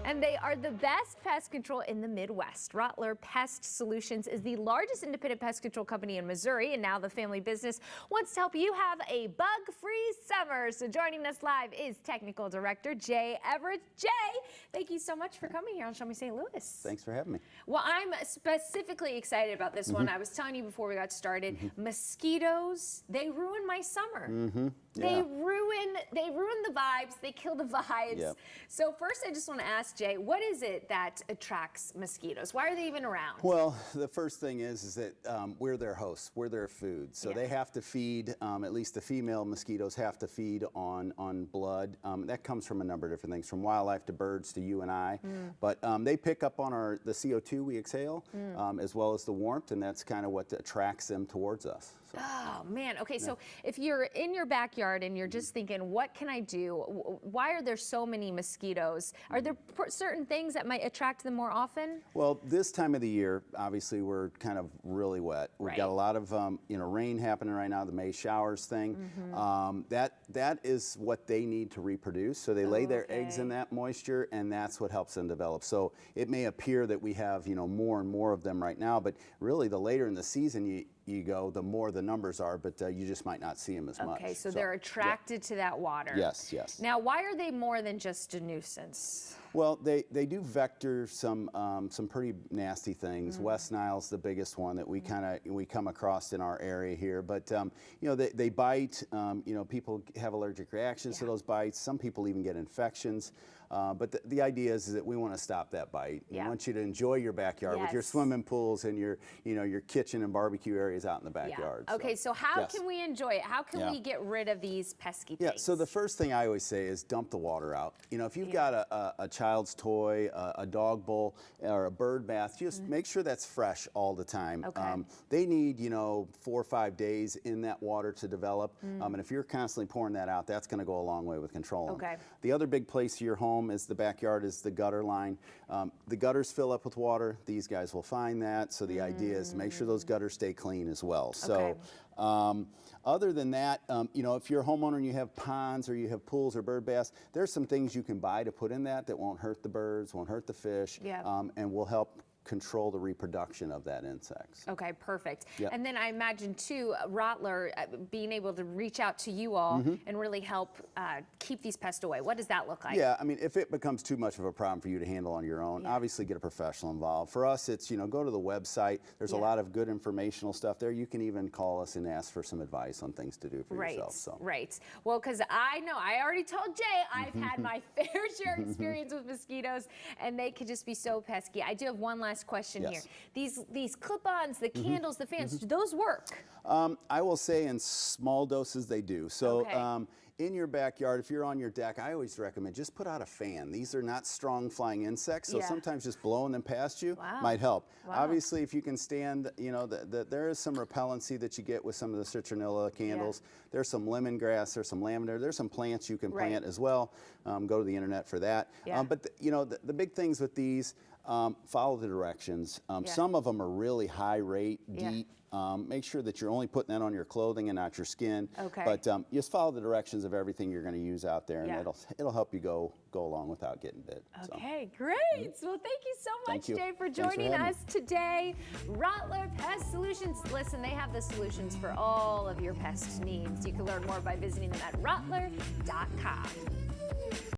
And they are the best pest control in the Midwest. Rottler Pest Solutions is the largest independent pest control company in Missouri, and now the family business wants to help you have a bug-free summer. So joining us live is Technical Director Jay Everett. Jay, thank you so much for coming here on Show Me St. Louis. Thanks for having me. Well, I'm specifically excited about this one. I was telling you before we got started, mosquitoes, they ruin my summer. They ruin the vibes. They kill the vibes. Yep. So first, I just want to ask Jay, what is it that attracts mosquitoes? Why are they even around? Well, the first thing is that we're their hosts. We're their food. So they have to feed. At least the female mosquitoes have to feed on blood. That comes from a number of different things, from wildlife to birds to you and I. But they pick up on the CO2 we exhale, as well as the warmth, and that's kind of what attracts them towards us. So. Oh man. Okay. So if you're in your backyard and you're just thinking, what can I do? Why are there so many mosquitoes? Are there certain things that might attract them more often? Well, this time of the year, obviously, we're kind of really wet. We've got a lot of rain happening right now, the May showers thing. That is what they need to reproduce. So they lay their eggs in that moisture, and that's what helps them develop. So it may appear that we have more and more of them right now, but really the later in the season you go, the more the numbers are, but you just might not see them as much. Okay, so they're attracted to that water. Yes, yes. Now, why are they more than just a nuisance? Well, they do vector some pretty nasty things. West Nile's the biggest one that we come across in our area here. But they bite. People have allergic reactions to those bites. Some people even get infections. But the idea is that we want to stop that bite. We want you to enjoy your backyard with your swimming pools and your kitchen and barbecue areas out in the backyard. Okay, so how can we enjoy it? How can we get rid of these pesky things? Yeah, so the first thing I always say is dump the water out. If you've got a child's toy, a dog bowl, or a bird bath, just make sure that's fresh all the time. Okay. They need 4 or 5 days in that water to develop. And if you're constantly pouring that out, that's going to go a long way with controlling them. The other big place to your home is the backyard, is the gutter line. The gutters fill up with water. These guys will find that. So the idea is to make sure those gutters stay clean as well. So other than that, if you're a homeowner and you have ponds or you have pools or bird baths, there's some things you can buy to put in that won't hurt the birds, won't hurt the fish, and will help control the reproduction of that insect. Okay, perfect. And then I imagine too, Rottler being able to reach out to you all and really help keep these pests away. What does that look like? Yeah, I mean, if it becomes too much of a problem for you to handle on your own, obviously get a professional involved. For us, it's, go to the website. There's a lot of good informational stuff there. You can even call us and ask for some advice on things to do for yourself. So. Right. Well, because I know, I already told Jay, I've had my fair share experience with mosquitoes, and they could just be so pesky. I do have one last question here. These clip-ons, the candles, the fans, do those work? I will say in small doses they do. So in your backyard, if you're on your deck, I always recommend just put out a fan. These are not strong flying insects, so sometimes just blowing them past you might help. Obviously, if you can stand, there is some repellency that you get with some of the citronella candles. There's some lemongrass, there's some lavender, there's some plants you can plant as well. Go to the internet for that. But the big things with these, follow the directions. Some of them are really high rate, deep. Make sure that you're only putting that on your clothing and not your skin. But just follow the directions of everything you're going to use out there, and it'll help you go along without getting bit. Okay, great. Well, thank you so much, Jay, for joining us today. Rottler Pest Solutions. Listen, they have the solutions for all of your pest needs. You can learn more by visiting them at rottler.com.